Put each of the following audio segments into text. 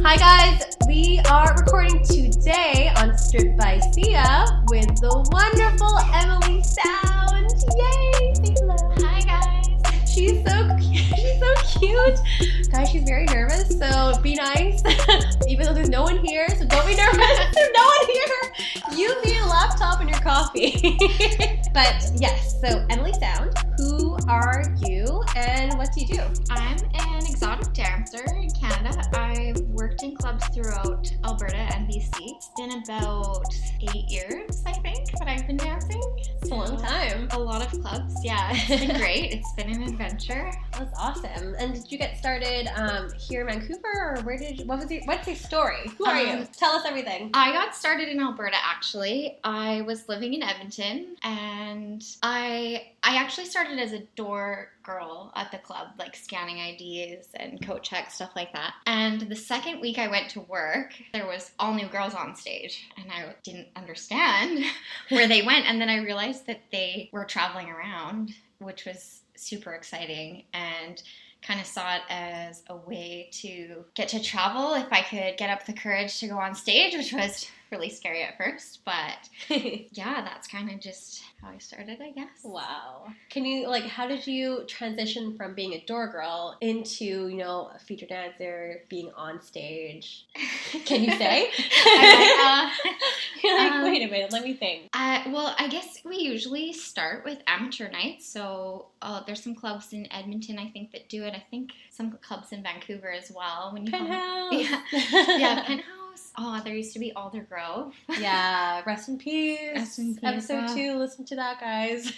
Hi guys, we are recording today on Strip by Sia with the wonderful Emily Sound. Yay! Say hello. Hi guys. She's so cute. Guys, she's very nervous, so be nice. Even though there's no one here, so don't be nervous. There's no one here. You need a laptop and your coffee. But yes, so Emily Sound, who are you and what do you do? I'm an exotic dancer in Canada. I've worked in clubs throughout Alberta and BC. It's been about 8 years, I think, that I've been dancing. It's a long time. A lot of clubs, yeah. It's been great. It's been an adventure. That's awesome. And did you get started here in Vancouver, or what's your story? Who are you? Tell us everything. I got started in Alberta, actually. I was living in Edmonton, and I actually started as a door girl at the club, like scanning IDs and coat checks, stuff like that. And the second week I went to work, there was all new girls on stage, and I didn't understand where they went. And then I realized that they were traveling around, which was super exciting, and kind of saw it as a way to get to travel if I could get up the courage to go on stage, which was really scary at first, but yeah, that's kind of just how I started, I guess. Wow. Can you, how did you transition from being a door girl into, a feature dancer, being on stage? Can you say? You're like, wait a minute, let me think. Well, I guess we usually start with amateur nights, so there's some clubs in Edmonton, I think, that do it. I think some clubs in Vancouver as well. Penthouse. Yeah, Penthouse. Oh, there used to be Alder Grove. Yeah, rest in peace. Rest in peace. Episode 2, listen to that, guys.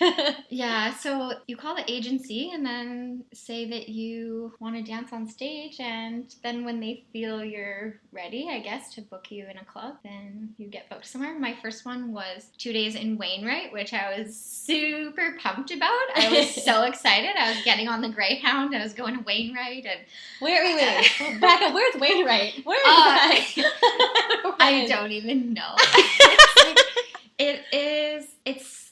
Yeah, so you call the agency and then say that you want to dance on stage, and then when they feel you're ready, I guess, to book you in a club, then you get booked somewhere. My first one was 2 days in Wainwright, which I was super pumped about. I was so excited. I was getting on the Greyhound. I was going to Wainwright. And Wait. Back up. Where's Wainwright? Where is that? I don't even know. It's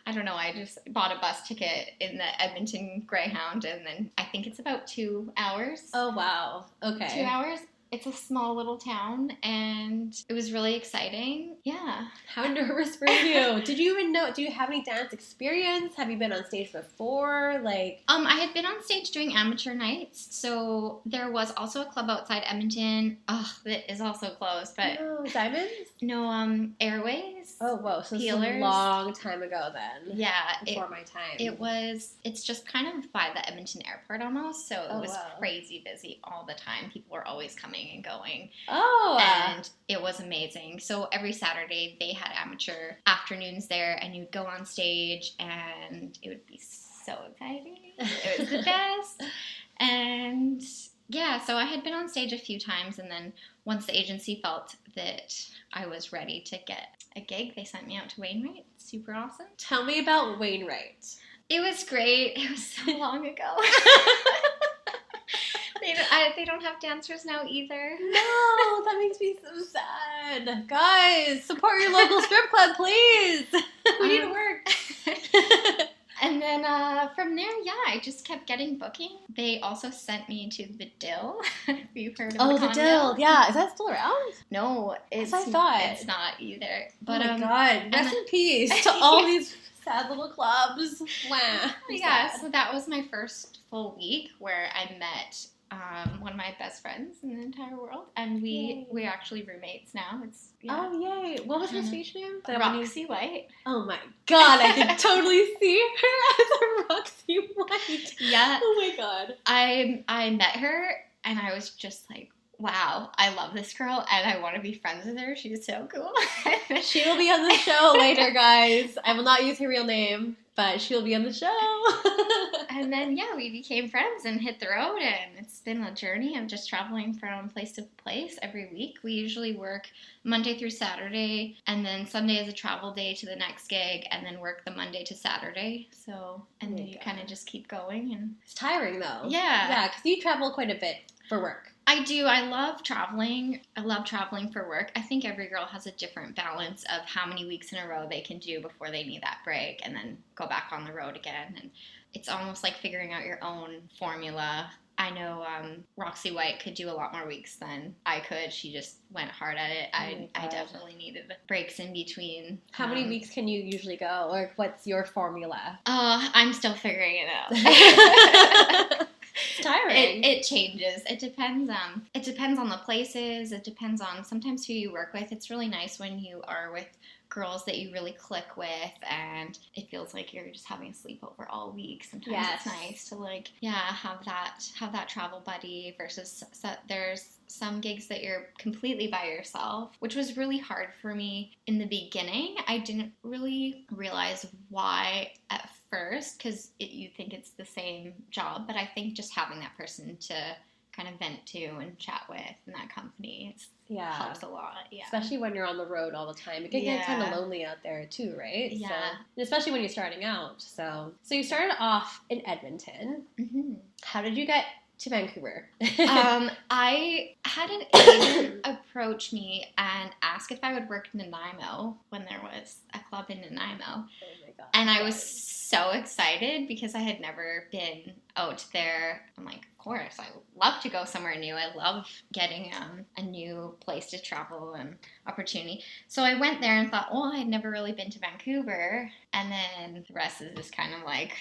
I don't know, I just bought a bus ticket in the Edmonton Greyhound, and then I think it's about 2 hours. Oh, wow. Okay. 2 hours. It's a small little town, and it was really exciting. Yeah. How nervous were you? Did you even know? Do you have any dance experience? Have you been on stage before? I had been on stage doing amateur nights, so there was also a club outside Edmonton. That is also closed, but no, Diamonds? No, Airways. Oh, whoa! So it's a long time ago then. Yeah, before my time. It's just kind of by the Edmonton airport almost, so it was wow. crazy busy all the time. People were always coming and going. Oh. And it was amazing. So every Saturday they had amateur afternoons there, and you'd go on stage, and it would be so exciting. It was the best. And yeah, so I had been on stage a few times, and then once the agency felt that I was ready to get a gig, they sent me out to Wainwright. Super awesome. Tell me about Wainwright. It was great. It was so long ago. They don't have dancers now either. No, that makes me so sad. Guys, support your local strip club, please. We need to work. And then from there, yeah, I just kept getting booking. They also sent me to the Dill. Have you heard of the Dill? Yeah, is that still around? No, I thought it's not either. But oh my God, rest in peace to all these sad little clubs. Wow. Yeah, so that was my first full week where I met one of my best friends in the entire world, and we're actually roommates now. Oh yay! What was her stage name? Roxy White. Oh my God, I could totally see her as a Roxy White. Yeah. Oh my God. I met her, and I was just like, wow, I love this girl, and I want to be friends with her. She's so cool. She will be on the show later, guys. I will not use her real name, but she'll be on the show. And then, yeah, we became friends and hit the road, and it's been a journey of just traveling from place to place every week. We usually work Monday through Saturday, and then Sunday is a travel day to the next gig, and then work the Monday to Saturday. So, and then you kind of just keep going. And it's tiring, though. Yeah. Yeah, because you travel quite a bit for work. I do. I love traveling. I love traveling for work. I think every girl has a different balance of how many weeks in a row they can do before they need that break and then go back on the road again. And it's almost like figuring out your own formula I know Roxy White could do a lot more weeks than I could. She just went hard at it. I definitely needed breaks in between. How many weeks can you usually go? Or what's your formula? I'm still figuring it out. It's tiring. It changes. It depends on the places. It depends on sometimes who you work with. It's really nice when you are with girls that you really click with and it feels like you're just having a sleepover all week. Sometimes it's nice to have that travel buddy versus there's some gigs that you're completely by yourself, which was really hard for me in the beginning. I didn't really realize why at first because you think it's the same job, but I think just having that person to kind of vent to and chat with and that company helps a lot. Yeah. Especially when you're on the road all the time. It can get kind of lonely out there too, right? Yeah. So, and especially when you're starting out. So you started off in Edmonton. Mm-hmm. How did you get to Vancouver? I had an agent approach me and ask if I would work in Nanaimo when there was a club in Nanaimo. Oh my God. And I was so excited because I had never been out there. I'm like, of course, I love to go somewhere new. I love getting a new place to travel and opportunity. So I went there and thought, I had never really been to Vancouver. And then the rest is just kind of like,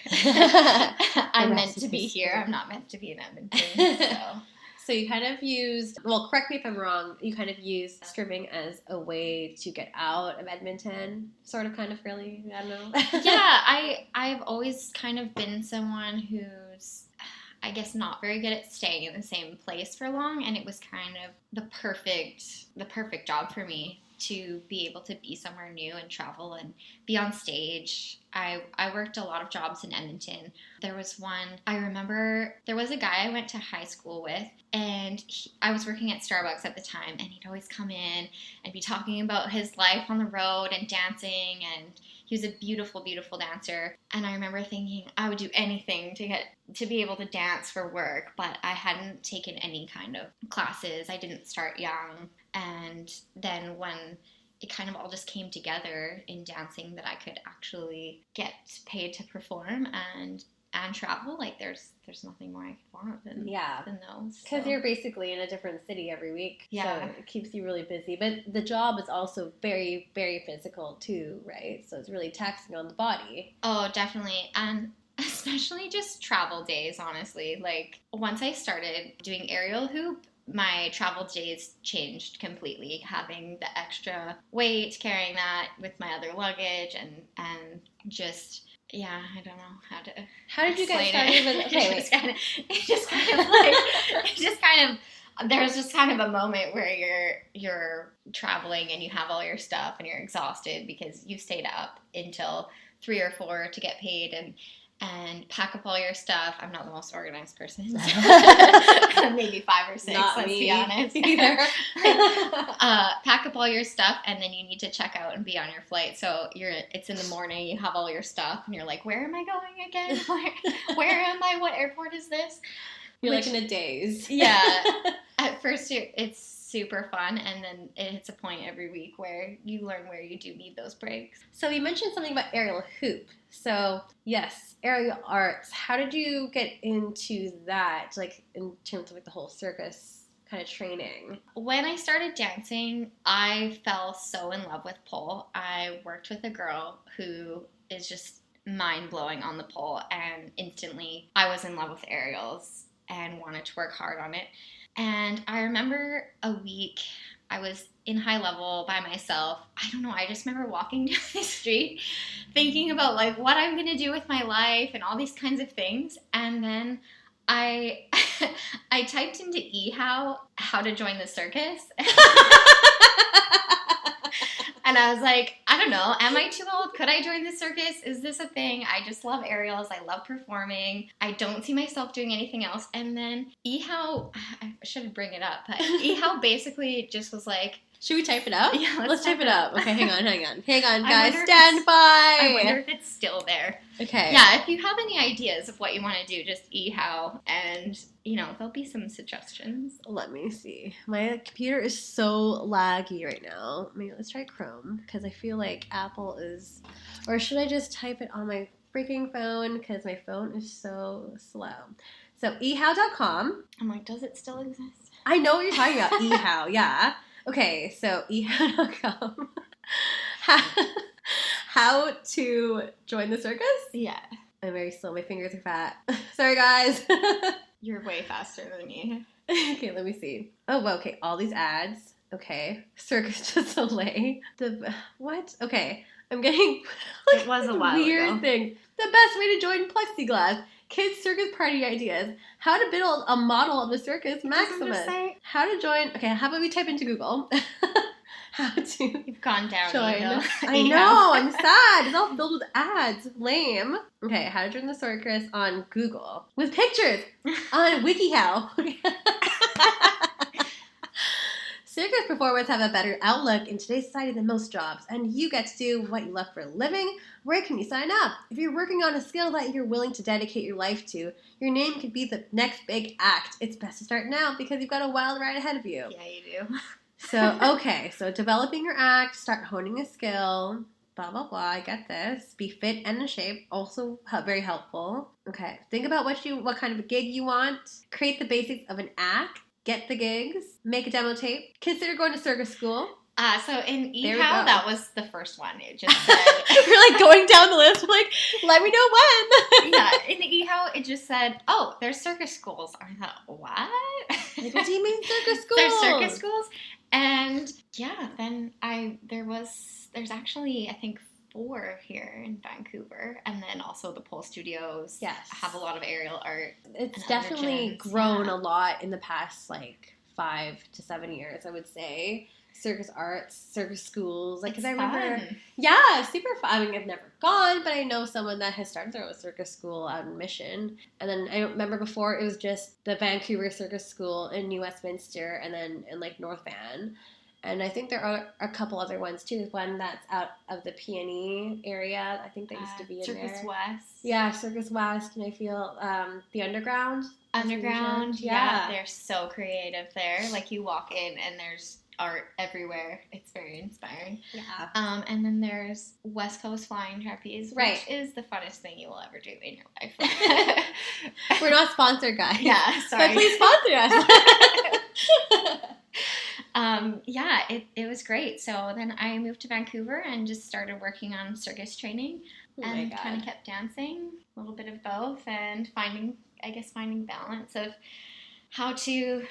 I'm meant to be here. I'm not meant to be in Edmonton. So you kind of used, correct me if I'm wrong, you kind of used stripping as a way to get out of Edmonton, sort of, kind of, really? I don't know. Yeah, I've always kind of been someone who's, I guess, not very good at staying in the same place for long, and it was kind of the perfect job for me to be able to be somewhere new and travel and be on stage. I worked a lot of jobs in Edmonton. There was one, I remember there was a guy I went to high school with, and I was working at Starbucks at the time, and he'd always come in and be talking about his life on the road and dancing, and he was a beautiful, beautiful dancer. And I remember thinking I would do anything to be able to dance for work, but I hadn't taken any kind of classes. I didn't start young. And then when it kind of all just came together in dancing that I could actually get paid to perform and travel, like there's nothing more I could want than those. Because you're basically in a different city every week. Yeah. So it keeps you really busy. But the job is also very, very physical too, right? So it's really taxing on the body. Oh, definitely. And especially just travel days, honestly. Like once I started doing aerial hoop, my travel days changed completely, having the extra weight, carrying that with my other luggage, and just, I don't know how to. How did you get started with? Okay, there's just kind of a moment where you're traveling and you have all your stuff and you're exhausted because you stayed up until 3 or 4 to get paid and pack up all your stuff. I'm not the most organized person. So maybe 5 or 6, not let's me be honest. Either. Pack up all your stuff, and then you need to check out and be on your flight. So it's in the morning, you have all your stuff, and you're like, where am I going again? Where am I? What airport is this? You're like in a daze. Yeah. At first, it's super fun, and then it hits a point every week where you learn where you do need those breaks. So you mentioned something about aerial hoop. So yes, aerial arts. How did you get into that, like in terms of like the whole circus kind of training? When I started dancing, I fell so in love with pole. I worked with a girl who is just mind-blowing on the pole, and instantly I was in love with aerials and wanted to work hard on it. And I remember a week I was in high level by myself. I don't know, I just remember walking down the street thinking about like what I'm going to do with my life and all these kinds of things. And then I typed into eHow how to join the circus. And I was like, I don't know, am I too old? Could I join the circus? Is this a thing? I just love aerials. I love performing. I don't see myself doing anything else. And then eHow, I should bring it up, but eHow basically just was like, should we type it up? Yeah, let's type it up. Okay, hang on, guys, stand by. I wonder if it's still there. Okay. Yeah, if you have any ideas of what you want to do, just eHow, and there'll be some suggestions. Let me see. My computer is so laggy right now. Maybe let's try Chrome, because I feel like Apple is, or should I just type it on my freaking phone, because my phone is so slow. So ehow.com. I'm like, does it still exist? I know what you're talking about. Ehow, yeah. Okay, so ehow.com. How to join the circus? Yeah. I'm very slow. My fingers are fat. Sorry, guys. You're way faster than me. Okay, let me see. Oh, well, okay. All these ads. Okay. Circus du Soleil. What? Okay. I'm getting It was a while weird ago. things. The best way to join plexiglass. Kids circus party ideas. How to build a model of the Circus Maximus. How to join. Okay, how about we type into Google? How to You've gone down. join. Ego. I know. I'm sad. It's all filled with ads. Lame. Okay, how to join the circus on Google with pictures on WikiHow. Circus performers have a better outlook in today's society than most jobs, and you get to do what you love for a living. Where can you sign up? If you're working on a skill that you're willing to dedicate your life to, your name could be the next big act. It's best to start now because you've got a wild ride ahead of you. Yeah, you do. So developing your act, start honing a skill, blah, blah, blah. I get this. Be fit and in shape, also very helpful. Okay, think about what kind of a gig you want. Create the basics of an act. Get the gigs. Make a demo tape. Consider going to circus school. So in There we eHow, go. that was the first one. It just said... We're like going down the list. We're like, let me know when. Yeah, in eHow, it just said, oh, there's circus schools. I thought, what? Like, what do you mean circus schools? There's circus schools? And yeah, then there's actually, I think, 4 here in Vancouver. And then also the pole studios have a lot of aerial art. It's and definitely other gyms. grown a lot in the past, 5 to 7 years, I would say. Circus arts, circus schools. Because I remember... Fun. Yeah, super fun. I mean, I've never gone, but I know someone that has started their own circus school out in Mission. And then I remember before it was just the Vancouver Circus School in New Westminster and then in North Van. And I think there are a couple other ones too. There's one that's out of the PNE area. I think they used to be in Circus there. West. Yeah, Circus West, and I feel the Underground. Underground, yeah. They're so creative there. You walk in and there's art everywhere. It's very inspiring. Yeah. And then there's West Coast Flying Trapeze, which is the funnest thing you will ever do in your life. We're not sponsored, guys. Yeah, sorry. But please sponsor us. Yeah, it was great. So then I moved to Vancouver and just started working on circus training and kind of kept dancing, a little bit of both, and finding balance of how to,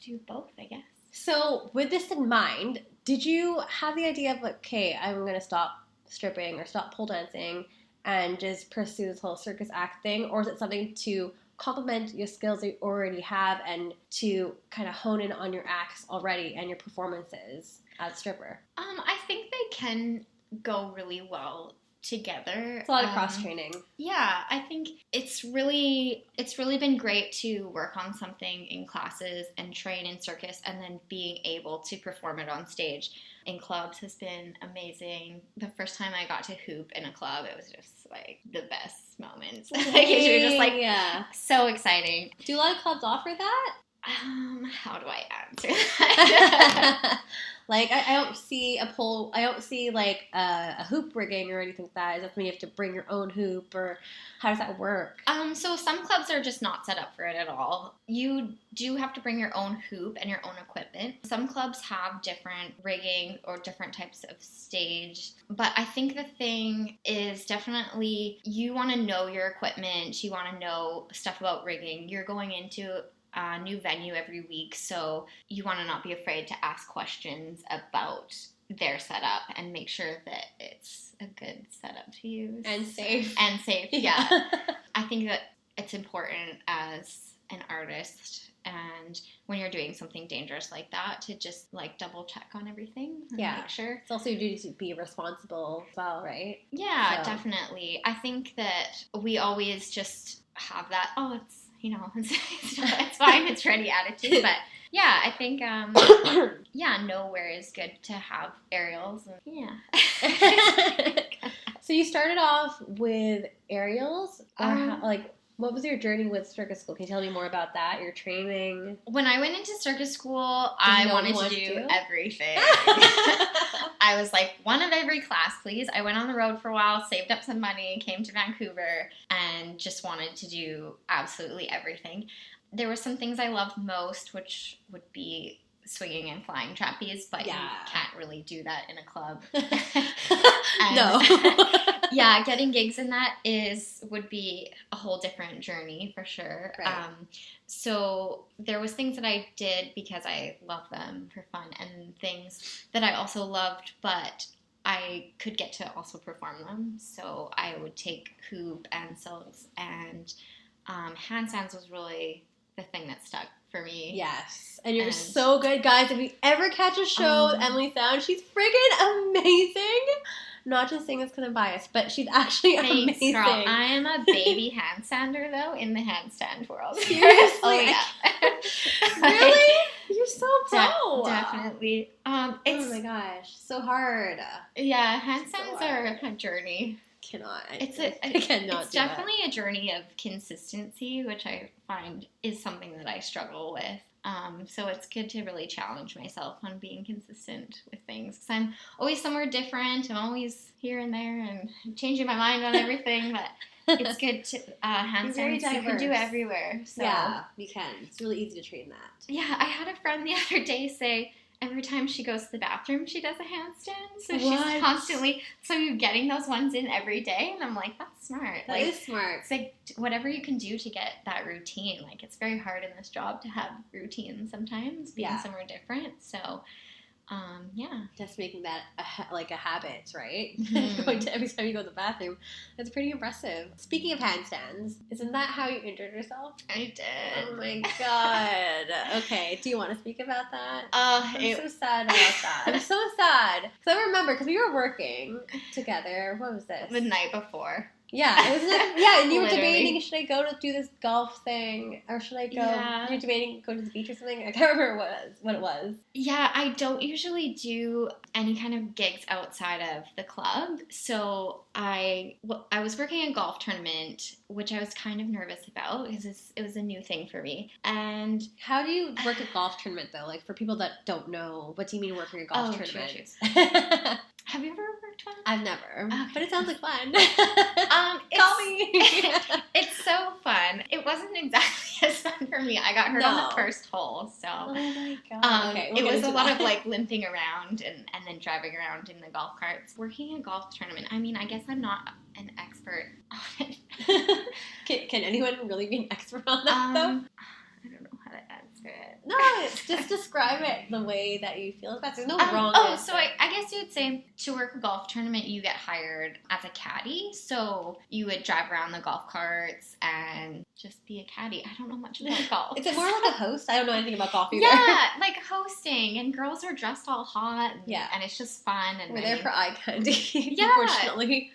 do both, I guess. So with this in mind, did you have the idea of okay, I'm going to stop stripping or stop pole dancing and just pursue this whole circus act thing? Or is it something to complement your skills that you already have and to kind of hone in on your acts already and your performances as a stripper? I think they can go really well together. It's a lot of cross-training. Yeah, I think it's really been great to work on something in classes and train in circus and then being able to perform it on stage in clubs has been amazing. The first time I got to hoop in a club, it was just the best moments. You're just so exciting. Do a lot of clubs offer that? How do I answer that? I don't see a pole, I don't see a hoop rigging or anything like that. Is that something you have to bring your own hoop, or how does that work? So some clubs are just not set up for it at all. You do have to bring your own hoop and your own equipment. Some clubs have different rigging or different types of stage, but I think the thing is definitely you want to know your equipment, you want to know stuff about rigging. You're going into a new venue every week, so you want to not be afraid to ask questions about their setup and make sure that it's a good setup to use. And safe. And safe, yeah. I think that it's important as an artist and when you're doing something dangerous like that to just double check on everything and make sure. It's also your duty to be responsible as well, right? Yeah, definitely. I think that we always just have that, it's it's fine, it's ready attitude. But yeah, I think, nowhere is good to have aerials. And, So you started off with aerials? Or What was your journey with circus school? Can you tell me more about that? Your training? When I went into circus school, I wanted to do everything. I was like, one of every class, please. I went on the road for a while, saved up some money, came to Vancouver, and just wanted to do absolutely everything. There were some things I loved most, which would be swinging and flying trapeze, but you can't really do that in a club. No. Yeah, getting gigs in that would be a whole different journey for sure. Right. So there was things that I did because I love them for fun, and things that I also loved, but I could get to also perform them. So I would take hoop and silks, and handstands was really the thing that stuck for me. Yes. And you're so good, guys. If you ever catch a show with Emily Sound, she's friggin' amazing. Not just saying this because I'm biased, but she's actually amazing. Girl. I am a baby handstander, though, in the handstand world. Seriously? Oh, yeah. Really? You're so pro. Definitely. Oh my gosh. So hard. Yeah, handstands are a journey. I cannot it's definitely a journey of consistency, which I find is something that I struggle with. So it's good to really challenge myself on being consistent with things, because I'm always somewhere different. I'm always here and there and changing my mind on everything, but it's good to handstands you can do everywhere. So. Yeah, you can. It's really easy to train that. Yeah, I had a friend the other day say every time she goes to the bathroom, she does a handstand. So she's constantly, so you're getting those ones in every day. And I'm like, that's smart. That is smart. It's like whatever you can do to get that routine. Like, it's very hard in this job to have routine sometimes, being somewhere different. So, yeah. Just making that a habit, right? Mm-hmm. Going to every time you go to the bathroom. That's pretty impressive. Speaking of handstands, isn't that how you injured yourself? I did. Oh my god. Okay, do you want to speak about that? I'm so sad about that. I'm so sad. Because I remember, because we were working together. What was this? The night before. Yeah, it was and you were debating, should I go to do this golf thing, or should I go, you were debating go to the beach or something? I can't remember what it was. Yeah, I don't usually do any kind of gigs outside of the club, so I was working a golf tournament, which I was kind of nervous about, because it was a new thing for me. And how do you work a golf tournament, though? Like, for people that don't know, what do you mean working a golf tournament? True. Have you ever worked one? I've never, but it sounds like fun. Call me. It's so fun. It wasn't exactly as fun for me. I got hurt on the first hole, so. Oh my god. Okay, it was a lot of like limping around and then driving around in the golf carts. Working a golf tournament. I mean, I guess I'm not an expert on it. Can anyone really be an expert on that, though? I don't know how to answer it. No, just describe it the way that you feel. There's no wrong answer. So I guess you would say to work a golf tournament, you get hired as a caddy. So you would drive around the golf carts and just be a caddy. I don't know much about golf. Is it more like a host? I don't know anything about golf either. Yeah, like hosting, and girls are dressed all hot, and it's just fun. And we're there for eye candy, unfortunately.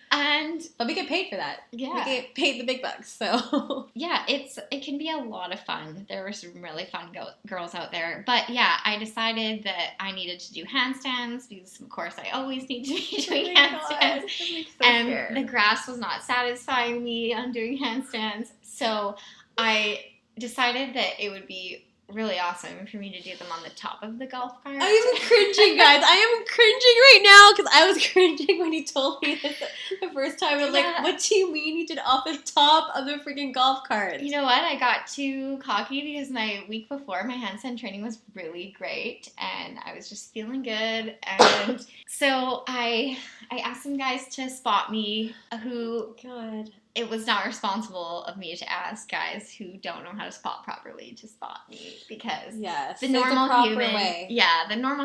But we get paid for that. Yeah. We get paid the big bucks, so. Yeah, it can be a lot of fun. There were some really fun girls out there. But yeah, I decided that I needed to do handstands because, of course, I always need to be doing handstands. And the grass was not satisfying me on doing handstands. So I decided that it would be really awesome for me to do them on the top of the golf cart. I am cringing, guys. I am cringing right now because I was cringing when you told me this the first time. I'm like, what do you mean you did off the top of the freaking golf cart? You know what? I got too cocky because my week before, my handstand training was really great and I was just feeling good. And so I asked some guys to spot me who... God. It was not responsible of me to ask guys who don't know how to spot properly to spot me, because the normal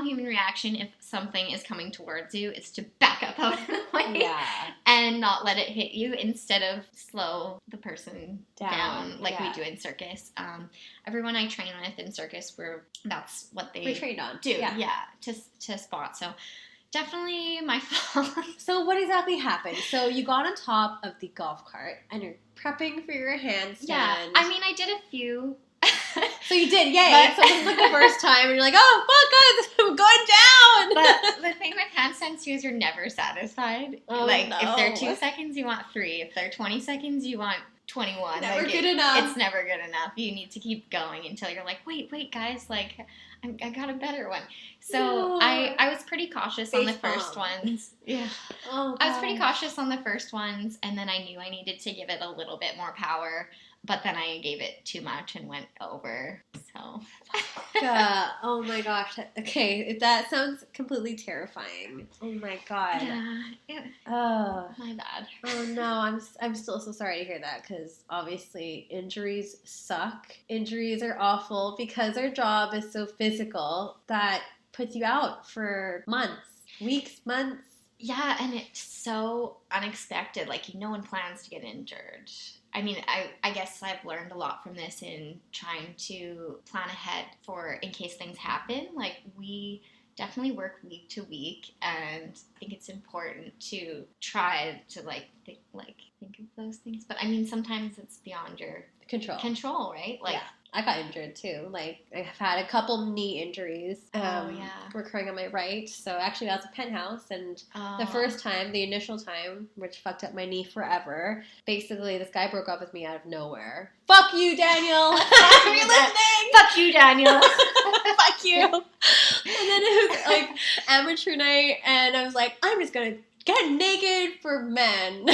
human reaction if something is coming towards you is to back up out of the way and not let it hit you instead of slow the person down like we do in circus. Everyone I train with in circus, that's what they trained on. To spot. So definitely my fault. So what exactly happened? So you got on top of the golf cart and you're prepping for your handstand. Yeah, I mean, I did a few. So you did, yay. So this was like the first time and you're like, oh, fuck, guys, I'm going down. But the thing with handstands too is you're never satisfied. Oh, if they're 2 seconds, you want 3. If they're 20 seconds, you want 21. Never like, good enough. It's never good enough. You need to keep going until you're like, wait, guys, like, I got a better one. So No. I was pretty cautious on the Face first palm. ones. Yeah. Oh, I was pretty gosh. cautious on the first ones, and then I knew I needed to give it a little bit more power, but then I gave it too much and went over. So. Oh my gosh. Okay, that sounds completely terrifying. Oh my god. Yeah. Oh. My bad. Oh no, I'm still so sorry to hear that, because obviously injuries suck. Injuries are awful because our job is so physical that puts you out for months, weeks, months. Yeah, and it's so unexpected. Like, no one plans to get injured. I mean, I guess I've learned a lot from this in trying to plan ahead for in case things happen. Like, we definitely work week to week, and I think it's important to try to think of those things. But I mean, sometimes it's beyond your control, right? Like, yeah. I got injured too. Like, I've had a couple knee injuries. yeah. Recurring on my right. So actually, that was a penthouse, and the first time, the initial time, which fucked up my knee forever. Basically, this guy broke up with me out of nowhere. Fuck you, Daniel. Are you listening? Fuck you, Daniel. Fuck you. And then it was like amateur night, and I was like, I'm just gonna get naked for men.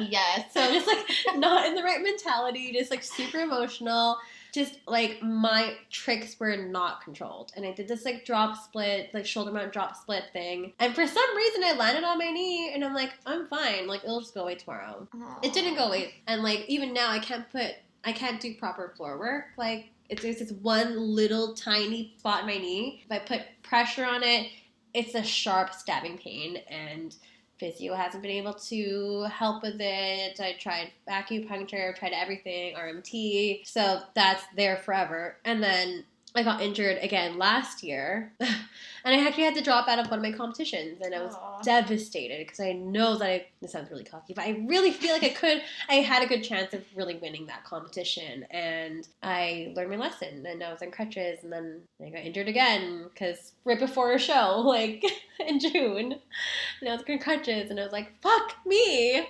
Yes. So just like not in the right mentality, just like super emotional. Just like my tricks were not controlled. And I did this like drop split, like shoulder mount drop split thing. And for some reason I landed on my knee, and I'm like, I'm fine. Like, it'll just go away tomorrow. Aww. It didn't go away. And like even now I can't do proper floor work. Like, there's this one little tiny spot in my knee. If I put pressure on it, it's a sharp stabbing pain, and physio hasn't been able to help with it. I tried acupuncture, tried everything, RMT. So that's there forever. And then I got injured again last year. And I actually had to drop out of one of my competitions. And I was devastated because I know that this sounds really cocky, but I really feel like I had a good chance of really winning that competition. And I learned my lesson, and I was on crutches, and then I got injured again because right before a show, like in June, and I was on crutches, and I was like, fuck me.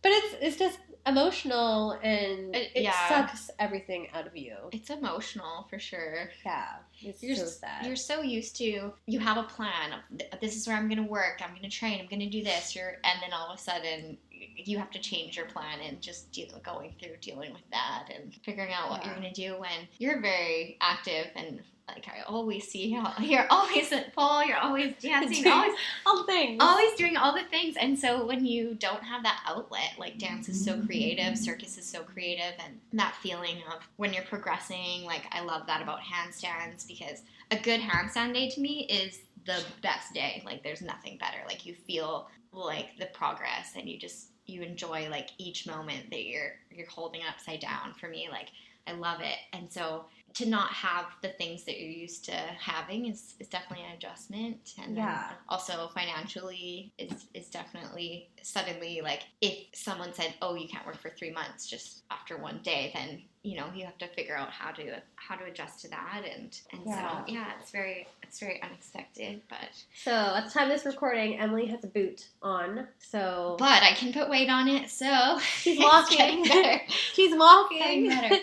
But it's just emotional, and it sucks everything out of you. It's emotional for sure. Yeah, it's so sad. You're so used to, you have a plan of, this is where I'm going to work, I'm going to train, I'm going to do this, and then all of a sudden you have to change your plan and just dealing with that and figuring out what you're going to do when you're very active, and like I always see how you're always at pole, you're always dancing, always doing all the things. And so when you don't have that outlet, like dance is so creative, circus is so creative, and that feeling of when you're progressing, like I love that about handstands, because a good handstand day to me is the best day. Like, there's nothing better. Like, you feel like the progress, and you enjoy like each moment that you're holding it upside down. For me, like, I love it. And so to not have the things that you're used to having is definitely an adjustment. And then also financially is definitely suddenly, like, if someone said, oh, you can't work for 3 months just after one day, then you have to figure out how to adjust to that. And so it's very unexpected. But so at the time of this recording, Emily has a boot on, but I can put weight on it, so she's walking. She's walking. Better.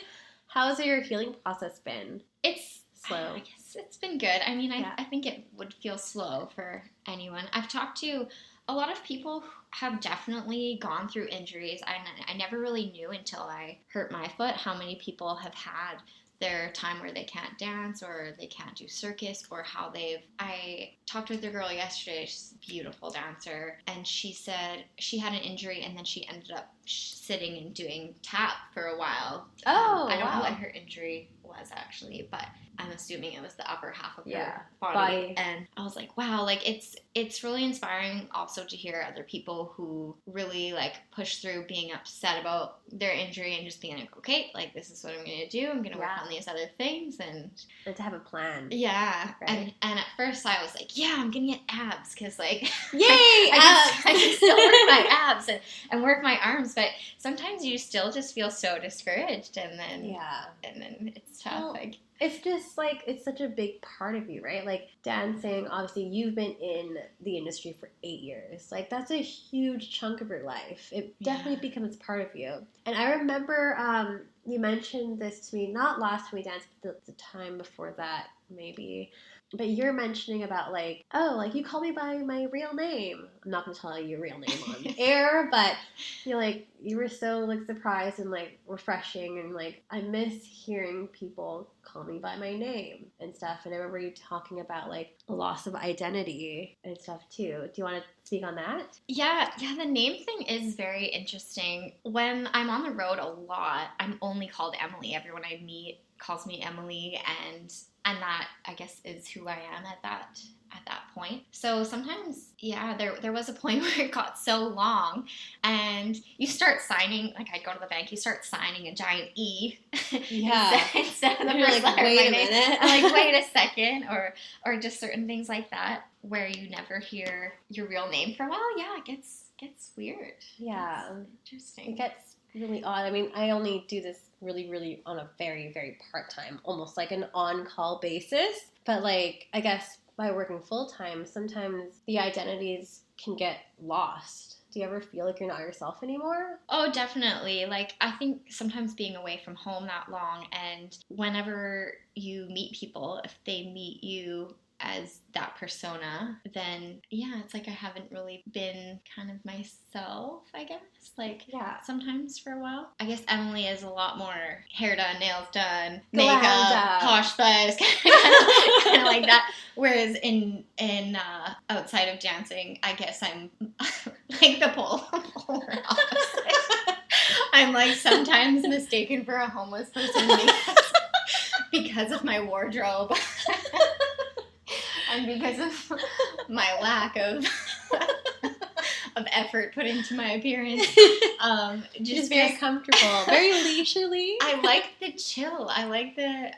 How's your healing process been? It's slow. I guess it's been good. I mean, I think it would feel slow for anyone. I've talked to a lot of people who have definitely gone through injuries. I never really knew until I hurt my foot how many people have had their time where they can't dance or they can't do circus, or how I talked with a girl yesterday, she's a beautiful dancer, and she said she had an injury and then she ended up sitting and doing tap for a while. I don't know what her injury was actually, but I'm assuming it was the upper half of her body. And I was like, wow, like it's really inspiring also to hear other people who really like push through being upset about their injury and just being like, okay, like this is what I'm going to do. I'm going to work on these other things and to have a plan. Yeah. Right? And at first I was like, yeah, I'm going to get abs because like, yay, I can still work my abs and work my arms, but sometimes you still just feel so discouraged, and then it's tough. Well, It's just like, it's such a big part of you, right? Like dancing, obviously you've been in the industry for 8 years. Like that's a huge chunk of your life. It definitely becomes part of you. And I remember you mentioned this to me, not last time we danced, but the time before that, maybe. But you're mentioning about like, oh, like you call me by my real name. I'm not going to tell you your real name on air, but you're like, you were so like surprised and like refreshing, and like I miss hearing people call me by my name and stuff. And I remember you talking about like a loss of identity and stuff too. Do you want to speak on that? Yeah, the name thing is very interesting. When I'm on the road a lot, I'm only called Emily. Everyone I meet calls me Emily, and that, I guess, is who I am at that point. So sometimes, there was a point where it got so long, and you start signing, like I'd go to the bank, you start signing a giant E. Yeah. instead of the You're first like, letter of wait my a name. minute. I'm like, wait a second, or just certain things like that where you never hear your real name for a while. Yeah, it gets weird. Yeah. It's interesting. It gets really odd. I mean, I only do this really, really on a very, very part-time, almost like an on-call basis. But like, I guess by working full-time, sometimes the identities can get lost. Do you ever feel like you're not yourself anymore? Oh, definitely. Like, I think sometimes being away from home that long, and whenever you meet people, if they meet you as that persona, then it's like I haven't really been kind of myself, I guess. Like, sometimes for a while. I guess Emily is a lot more hair done, nails done, makeup, posh buzz, kind of like that. Whereas in outside of dancing, I guess I'm like the polar opposite. I'm like sometimes mistaken for a homeless person because of my wardrobe. And because of my lack of effort put into my appearance, just very comfortable, very leisurely. I like the chill. I like the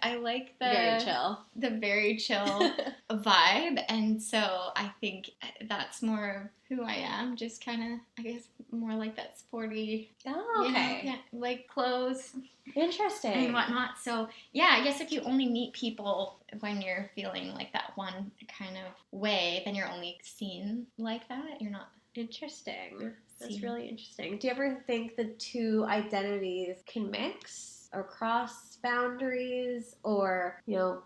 very chill. The very chill vibe, and so I think that's more of who I am. Just kind of, I guess, more like that sporty. Oh, okay. Like clothes. Interesting. And whatnot. So, I guess if you only meet people when you're feeling like that one kind of way, then you're only seen like that. You're not. Interesting. That's really interesting. Do you ever think the two identities can mix or cross boundaries or,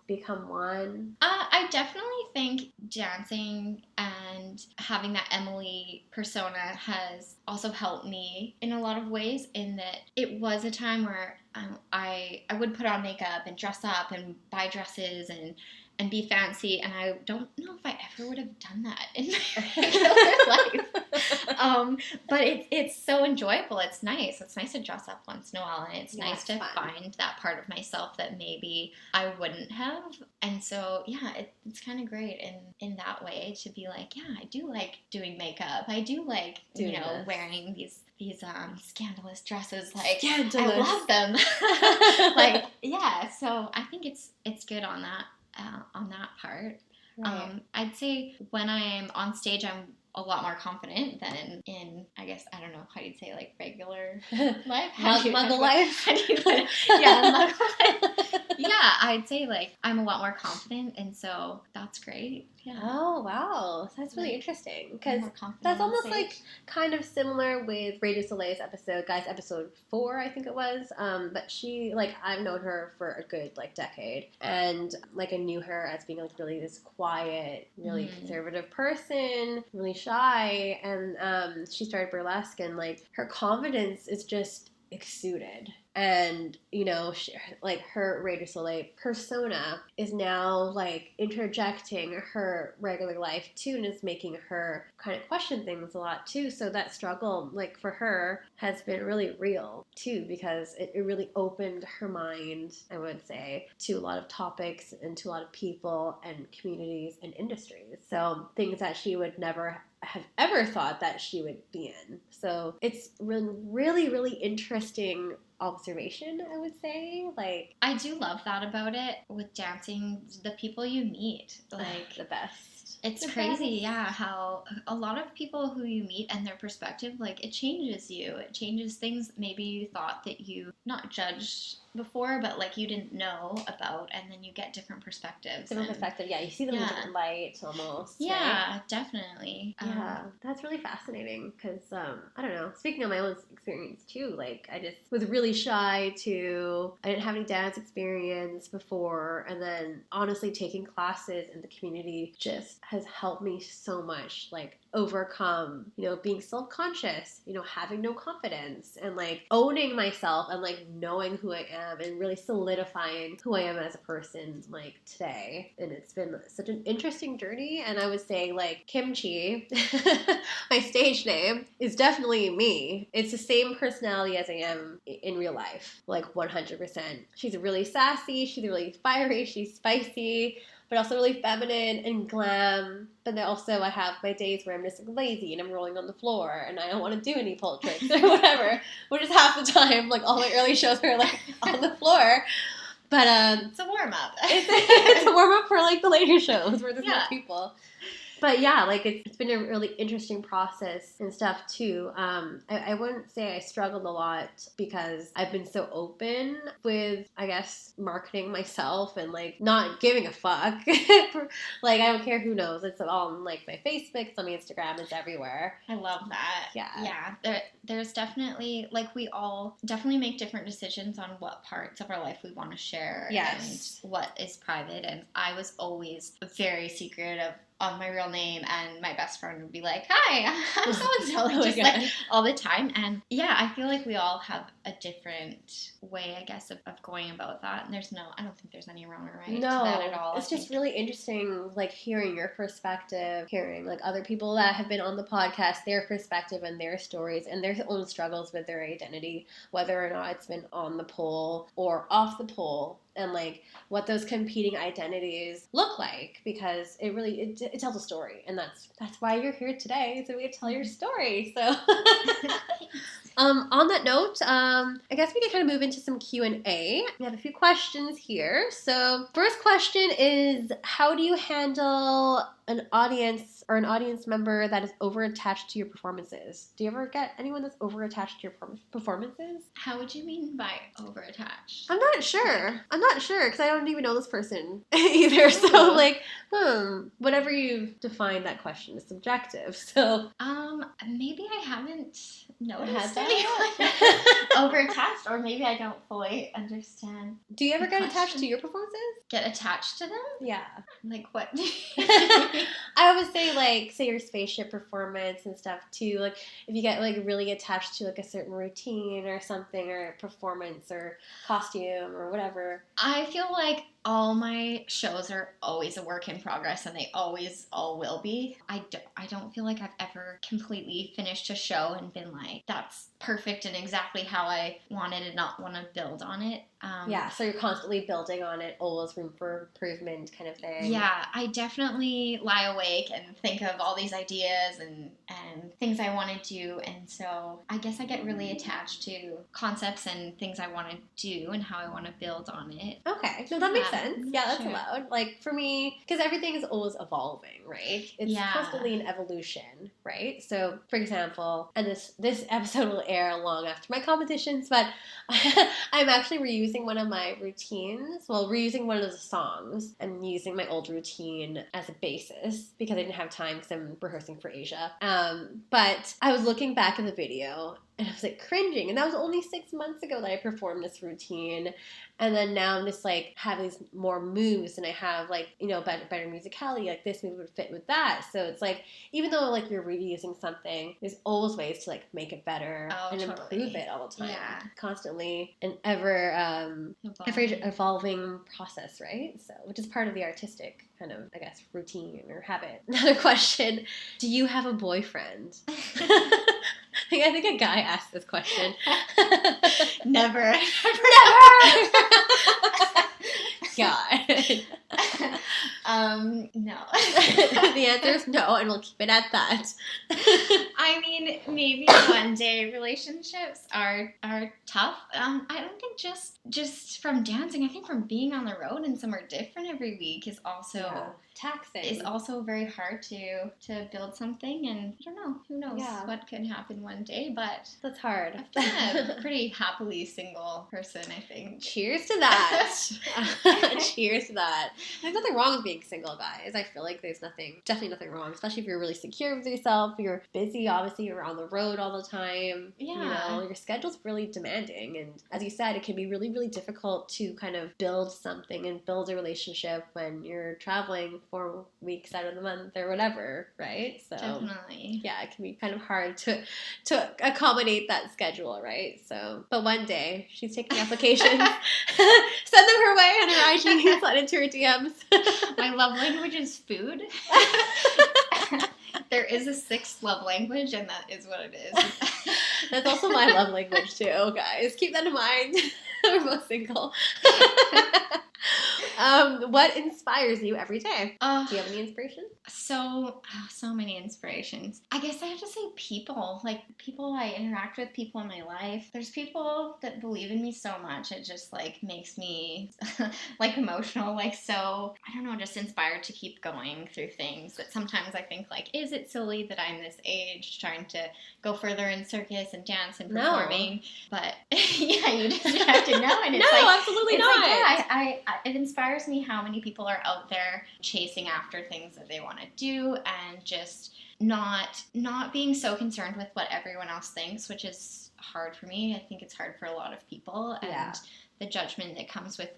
become one? I definitely think dancing and having that Emily persona has also helped me in a lot of ways, in that it was a time where I would put on makeup and dress up and buy dresses and be fancy, and I don't know if I ever would have done that in my regular life. But it's so enjoyable. It's nice. It's nice to dress up once in a while, and it's nice to find that part of myself that maybe I wouldn't have. And so, it's kind of great in that way to be like, I do like doing makeup. I do like, wearing these scandalous dresses. Like, scandalous. I love them. So I think it's good on that part. Right. I'd say when I'm on stage, I'm a lot more confident than in, I guess, I don't know how you'd say, like, regular life. Muggle life? Muggle life. I'd say, like, I'm a lot more confident, and so that's great. Yeah. Oh, wow. That's really interesting, because that's almost like kind of similar with Radio Soleil's episode, episode 4, I think it was. But she, like, I've known her for a good, like, decade, and, like, I knew her as being, like, really this quiet, really conservative person, really shy, and she started burlesque, and, like, her confidence is just exuded. And, like, her Radio Soleil persona is now, like, interjecting her regular life, too, and is making her kind of question things a lot, too. So that struggle, like, for her has been really real, too, because it really opened her mind, I would say, to a lot of topics and to a lot of people and communities and industries. So things that she would never have ever thought that she would be in. So it's really, really interesting observation, I would say. Like, I do love that about it with dancing, the people you meet, like the best. It's crazy, how a lot of people who you meet and their perspective, like, it changes you. It changes things maybe you thought that you not judged before, but like you didn't know about, and then you get different perspectives. Different perspective, yeah. You see them in a different light, almost. Yeah, right? Definitely. Yeah, that's really fascinating because, I don't know, speaking of my own experience too, like, I just was really shy I didn't have any dance experience before, and then honestly taking classes in the community just has helped me so much, like, overcome, being self-conscious, having no confidence, and like owning myself and like knowing who I am and really solidifying who I am as a person like today. And it's been such an interesting journey. And I would say like Kimchi, my stage name, is definitely me. It's the same personality as I am in real life, like 100%. She's really sassy, she's really fiery, she's spicy, but also really feminine and glam. But then also I have my days where I'm just like lazy and I'm rolling on the floor and I don't want to do any pole tricks or whatever, which is half the time. Like all my early shows are like on the floor. But it's a warm up. It's a warm up for like the later shows where there's more people. But yeah, like it's been a really interesting process and stuff too. I wouldn't say I struggled a lot because I've been so open with, I guess, marketing myself and like not giving a fuck. Like I don't care who knows. It's all on like my Facebook, it's on my Instagram, it's everywhere. I love that. Yeah. There's definitely, like we all definitely make different decisions on what parts of our life we want to share. Yes. And what is private. And I was always very secretive of my real name, and my best friend would be like, "Hi, I'm so-and-so," just like all the time. And yeah, I feel like we all have a different way, I guess, of going about that. And I don't think there's any wrong or right to that at all. It's just really interesting, like hearing your perspective, hearing like other people that have been on the podcast, their perspective and their stories and their own struggles with their identity, whether or not it's been on the pole or off the pole. And like what those competing identities look like, because it really it tells a story, and that's why you're here today, so we can tell your story. So on that note, I guess we can kind of move into some Q&A. We have a few questions here. So first question is, how do you handle an audience or an audience member that is over-attached to your performances? Do you ever get anyone that's over-attached to your performances? How would you mean by over-attached? I'm not sure because I don't even know this person either. So like, whatever you define that question is subjective. So maybe I haven't noticed that anyone over-attached, or maybe I don't fully understand. Do you ever get attached to your performances? Get attached to them? Yeah. Like what? I would say like, say your spaceship performance and stuff too. Like if you get like really attached to like a certain routine or something, or performance or costume or whatever. I feel like all my shows are always a work in progress, and they always all will be. I don't feel like I've ever completely finished a show and been like, that's perfect and exactly how I wanted and not want to build on it. Yeah, so you're constantly building on it, always room for improvement kind of thing. Yeah, I definitely lie awake and think of all these ideas and things I want to do, and so I guess I get really attached to concepts and things I want to do and how I want to build on it. Okay, no, that makes sense. Yeah, that's allowed. Like for me, because everything is always evolving, right? It's constantly an evolution, right? So, for example, and this episode will air long after my competitions, but I'm actually reusing one of my routines. Well, reusing one of the songs and using my old routine as a basis because I didn't have time because I'm rehearsing for Asia. But I was looking back at the video and I was like cringing, and that was only 6 months ago that I performed this routine. And then now I'm just like have these more moves, and I have like, better musicality, like this move would fit with that. So it's like, even though like you're reusing something, there's always ways to like make it better and improve it all the time. Yeah. Constantly an ever evolving process, right? So, which is part of the artistic kind of, I guess, routine or habit. Another question, do you have a boyfriend? I think a guy asked this question. Never. God. No. The answer is no, and we'll keep it at that. I mean, maybe one day relationships are tough. I don't think just from dancing. I think from being on the road and somewhere different every week is also taxing. It's also very hard to build something, and I don't know. Who knows what could happen one day? But that's hard. I've been a pretty happily single person, I think. Cheers to that. Cheers to that. There's nothing wrong with being single, guys. I feel like there's definitely nothing wrong, especially if you're really secure with yourself. You're busy, obviously, you're on the road all the time. Yeah. You know, your schedule's really demanding. And as you said, it can be really, really difficult to kind of build something and build a relationship when you're traveling 4 weeks out of the month or whatever, right? So definitely. Yeah, it can be kind of hard to accommodate that schedule, right? So, but one day she's taking applications. Send them her way on her IG, slide into her DMs. My love language is food. There is a sixth love language, and that is what it is. That's also my love language too, guys. Keep that in mind. We're both single. What inspires you every day? Do you have any inspiration? So many inspirations. I guess I have to say people. Like, people I interact with, people in my life. There's people that believe in me so much. It just, like, makes me, like, emotional. Like, so, I don't know, just inspired to keep going through things that sometimes I think, like, is it silly that I'm this age trying to go further in circus and dance and performing? No. But, yeah, you just have to know. And it's absolutely not. Like, it inspires me how many people are out there chasing after things that they want to do, and just not being so concerned with what everyone else thinks, which is hard for me. I think it's hard for a lot of people, and the judgment that comes with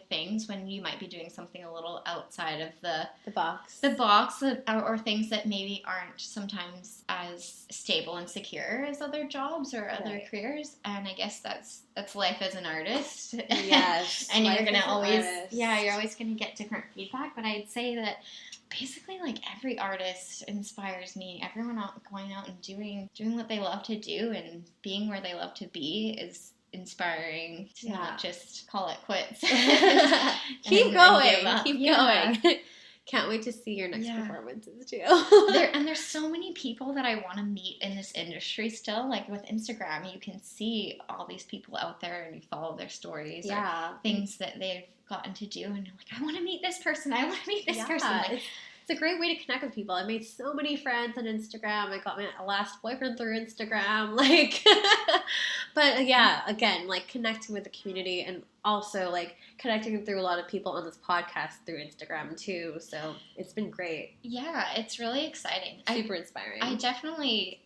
things when you might be doing something a little outside of the box, or things that maybe aren't sometimes as stable and secure as other jobs or other careers. And I guess that's life as an artist. Yes. And you're gonna always you're always gonna get different feedback. But I'd say that basically, like, every artist inspires me. Everyone going out and doing what they love to do and being where they love to be is inspiring to not just call it quits. Keep going. Can't wait to see your next performances too. There's so many people that I want to meet in this industry still. Like, with Instagram, you can see all these people out there and you follow their stories or things that they've gotten to do, and you're like, I want to meet this person. I want to meet this person. Like, it's a great way to connect with people. I made so many friends on Instagram. I got my last boyfriend through Instagram. Like, but yeah, again, like, connecting with the community, and also, like, connecting through a lot of people on this podcast through Instagram too. So it's been great. Yeah, it's really exciting. Super inspiring. I definitely,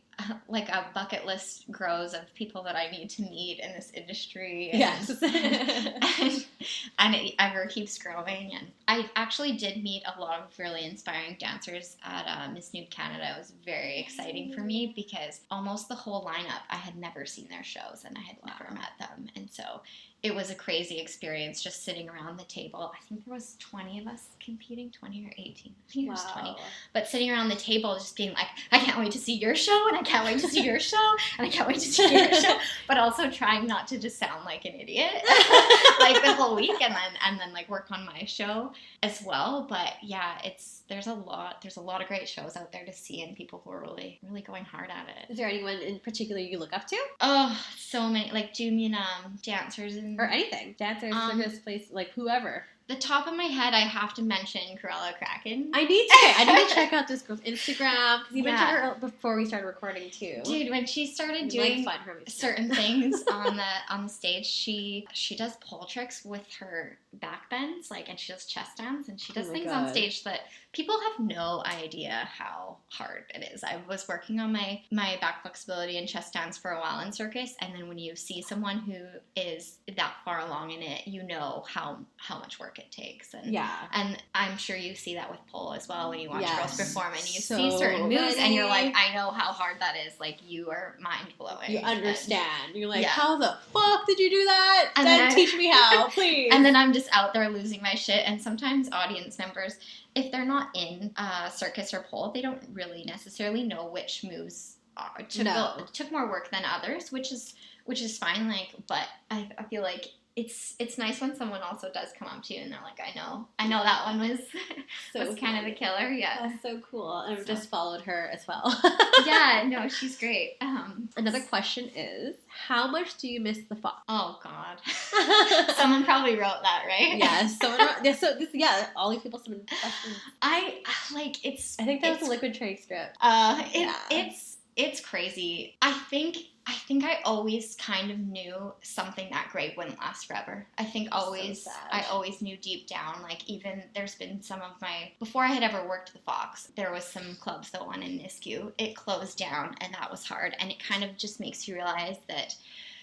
like, a bucket list grows of people that I need to meet in this industry. And, yes. and it ever keeps growing. And I actually did meet a lot of really inspiring dancers at Miss Nude Canada. It was very exciting for me because almost the whole lineup, I had never seen their shows and I had never met them. And so it was a crazy experience just sitting around the table. I think there was 20 of us competing, 20 or 18. I think it was 20. But sitting around the table just being like, I can't wait to see your show, and I can't wait to see your show, and I can't wait to see your show. But also trying not to just sound like an idiot like the whole week, and then like work on my show as well. But yeah, there's a lot of great shows out there to see, and people who are really, really going hard at it. Is there anyone in particular you look up to? Oh, so many. Like, do you mean dancers or anything? Dancers, circus, place, like, whoever. The top of my head, I have to mention Corella Kraken. I need to check out this girl's Instagram, because you mentioned her before we started recording too. Dude, when she started doing certain things on the stage, she does pole tricks with her back bends, like, and she does chest stands, and she does things on stage that people have no idea how hard it is. I was working on my back flexibility and chest stands for a while in Circus, and then when you see someone who is that far along in it, you know how much work it takes. And I'm sure you see that with pole as well when you watch girls perform, and you see certain moves and you're like, I know how hard that is. Like, you are mind blowing. You understand. You're like, how the fuck did you do that? And then teach me how, please. And then I'm just out there losing my shit, and sometimes audience members, if they're not in circus or pole, they don't really necessarily know which moves took more work than others, which is fine. Like, but I feel like it's nice when someone also does come up to you and they're like, I know that one was was kind of the killer. Yeah, that's so cool. And I've just followed her as well. Yeah, no, she's great. Another question is, how much do you miss the fox? Oh God, someone probably wrote that, right? Yes, someone wrote. Yeah, so this, yeah, all these people submitted questions. I think that was a liquid cherry strip. It's crazy. I think I always kind of knew something that great wouldn't last forever. I think I always knew deep down, like even there's been some of before I had ever worked the Fox, there was some clubs, the one in Nisku, it closed down and that was hard. And it kind of just makes you realize that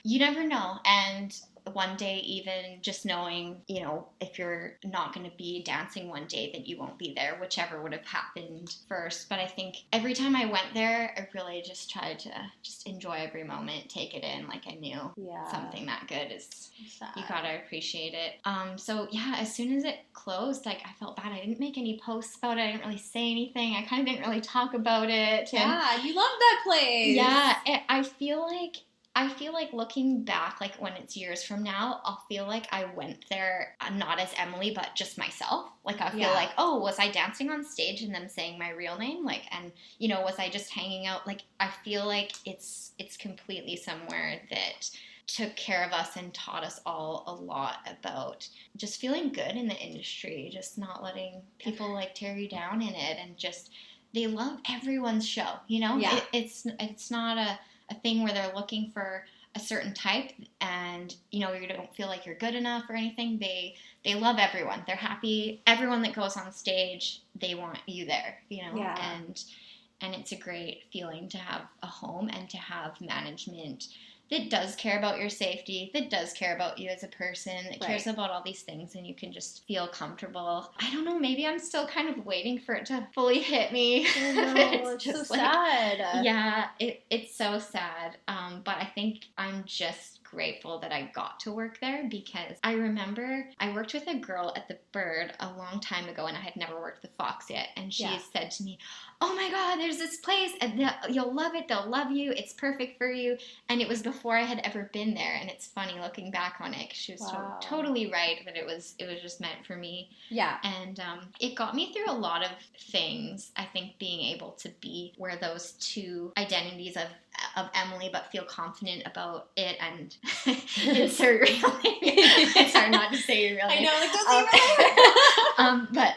you never know. And one day, even just knowing, you know, if you're not going to be dancing one day, that you won't be there, whichever would have happened first. But I think every time I went there, I really just tried to just enjoy every moment, take it in, like I knew something that good is, you gotta appreciate it. So yeah, as soon as it closed, like I felt bad. I didn't make any posts about it. I didn't really say anything. I kind of didn't really talk about it. Yeah, you love that place. Yeah, I feel like looking back, like when it's years from now, I'll feel like I went there not as Emily, but just myself. Like I feel like, oh, was I dancing on stage and them saying my real name? Like, and you know, was I just hanging out? Like, I feel like it's completely somewhere that took care of us and taught us all a lot about just feeling good in the industry, just not letting people like tear you down in it, and just they love everyone's show. You know, it's not a thing where they're looking for a certain type and, you know, you don't feel like you're good enough or anything. They love everyone. They're happy. Everyone that goes on stage, they want you there, you know? Yeah. And it's a great feeling to have a home and to have management that does care about your safety, that does care about you as a person, that cares about all these things, and you can just feel comfortable. I don't know, maybe I'm still kind of waiting for it to fully hit me. I know, it's just so sad. Yeah, it's so sad. But I think I'm just grateful that I got to work there, because I remember I worked with a girl at the Bird a long time ago, and I had never worked the Fox yet, and she said to me, oh my God, there's this place, and you'll love it, they'll love you, it's perfect for you. And it was before I had ever been there, and it's funny looking back on it, 'cause she was totally right that it was just meant for me. Yeah. And it got me through a lot of things, I think, being able to be where those two identities of Emily, but feel confident about it and insert real name. It's hard not to say your real name. I know, like, don't say but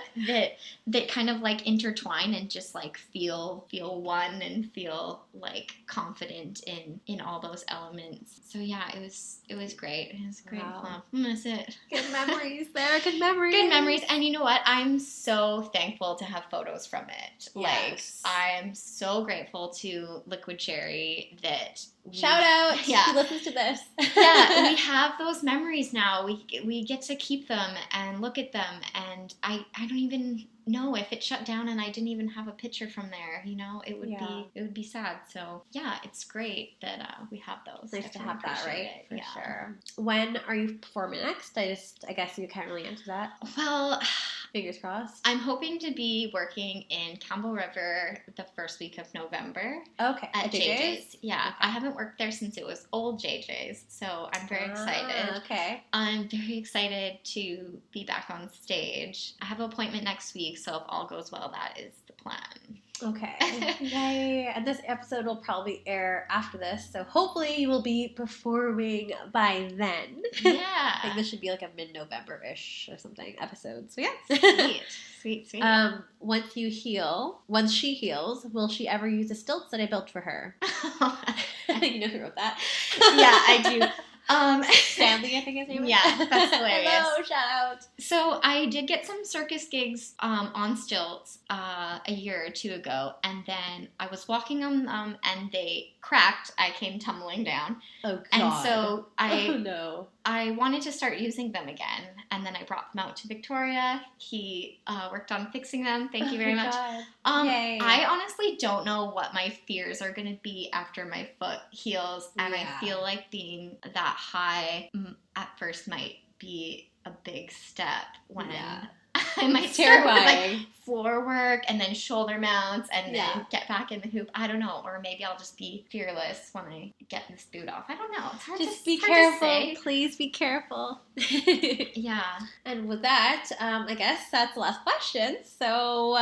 that kind of like intertwine and just like feel one and feel like confident in all those elements. So yeah, it was great. It was great. Wow. I miss it. Good memories there. Good memories. Good memories. And you know what? I'm so thankful to have photos from it. Yes. Like, I'm so grateful to Liquid Cherry that shout out. Yeah. Who listens to this? Yeah, we have those memories now. We get to keep them and look at them, and I don't even know if it shut down and I didn't even have a picture from there. You know, it would be sad. So yeah, it's great that we have those. Nice to have that, right? For sure. When are you performing next? I guess you can't really answer that. Well, fingers crossed. I'm hoping to be working in Campbell River the first week of November. Okay. At JJ's. Yeah. Okay. I haven't worked there since it was old JJ's, so I'm very excited. Okay. I'm very excited to be back on stage. I have an appointment next week, so if all goes well, that is the plan. Okay. Yay. And this episode will probably air after this, so hopefully you will be performing by then. Yeah. I think this should be like a mid-November-ish or something episode. So yeah. Sweet. Once she heals, will she ever use the stilts that I built for her? You know who wrote that? Yeah, I do. Stanley, I think his name was. Yeah, that's hilarious. Hello, shout out. So I did get some circus gigs on stilts a year or two ago, and then I was walking on them and they cracked. I came tumbling down. Oh God. And so I wanted to start using them again, and then I brought them out to Victoria. He worked on fixing them. Thank you very much. Yay. I honestly don't know what my fears are going to be after my foot heals, and I feel like being that high at first might be a big step when I might start with like Terrifying. floor work and then shoulder mounts and then Yeah. get back in the hoop. I don't know. Or maybe I'll just be fearless when I get this boot off. I don't know. It's hard Just to, be it's hard to careful. say. Please be careful. Yeah. And with that, I guess that's the last question. So,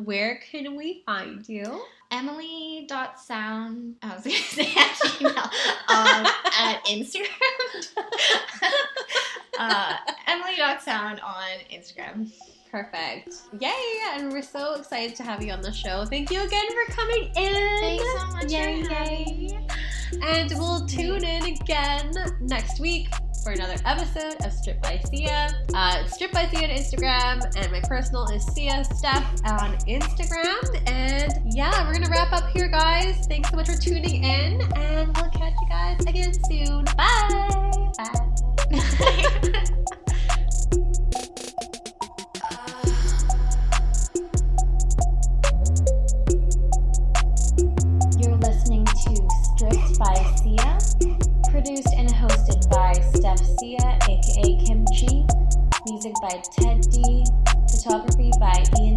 where can we find you? Emily.sound. I was going to say at Gmail. At Instagram. Emily.sound on Instagram. Perfect. Yay! And we're so excited to have you on the show. Thank you again for coming in. Thanks so much Yay, for having me. And we'll tune in again next week for another episode of Strip by Sia. Strip by Sia on Instagram, and my personal is Sia Steph on Instagram. And yeah, we're gonna wrap up here, guys. Thanks so much for tuning in, and we'll catch you guys again soon. Bye. Bye. You're listening to Stripped by Sia, produced and hosted by Steph Sia, aka Kimchi, music by Ted D, photography by Ian